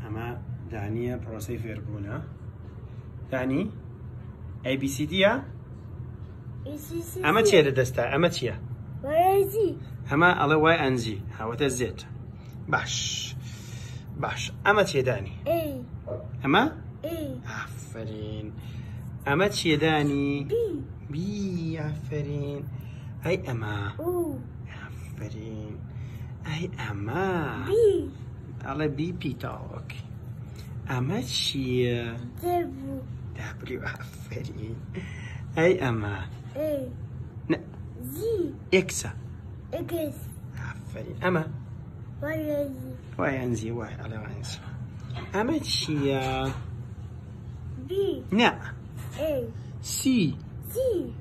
أما دانية بروسي فيربونا داني ABCD أما تشي دستا أما تشي ويزي أما الله واي أنزي هاو تزيت باش أما تشي داني اي أما اي عفرين أما تشي داني بي بي عفرين هاي أما او عفرين هاي أما بي الله بي بيتا أوكي أما تشي دبو دبليو عفرين هاي أما اي زي إكسا اكس عفرين أما ويزي واي أنزي واي على وانزي أما تشي بي نا اي سي سي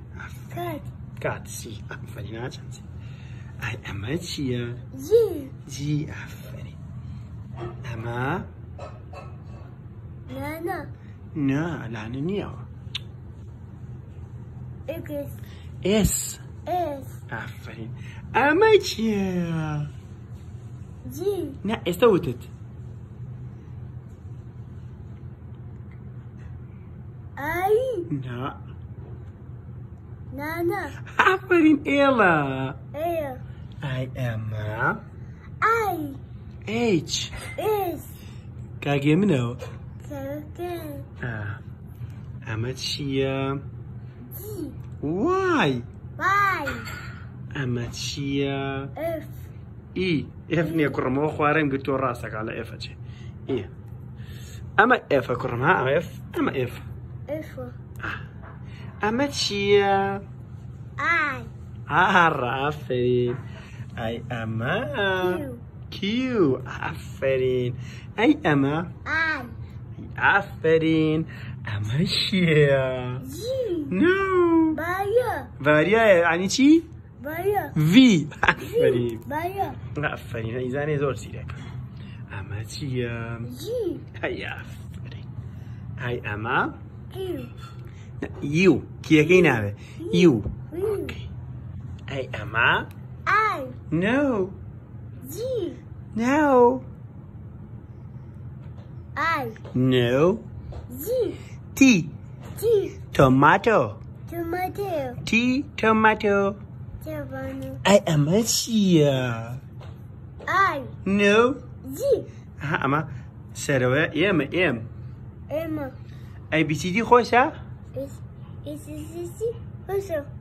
كات كات سي عفرين عشانزي هاي أما تشي جي جي عفرين أما نانا نا لا نيو اكس إس اس عفرين أما تشي جي نا استوتت اي نا نانا عفرين إيلا اي هاي أما اي H اس كاجي منو كاكن أما تشي جي واي واي أما تشي اف إي إفني كرمو خوارم قلت راسك على إف أجي إيه أما إف كرمها أما إف أما إف اف أما تشي اي عفرين أي أما كيو كيو عفرين أي أما اي عفرين أما شيا جي نو بايا فاريا يعني شي بايا في عفرين بايا عفرين إذا زور سيرك أما شيا جي هاي عفرين هاي أما كيو يو كي كينا يو ويو أي أما اي نو جي نو اي نو جي تي تي توماتو توماتو تي توماتو تبانو أي أما شيا اي نو جي ها أما سروي إم اما ABCD خوشة اس اس اس اس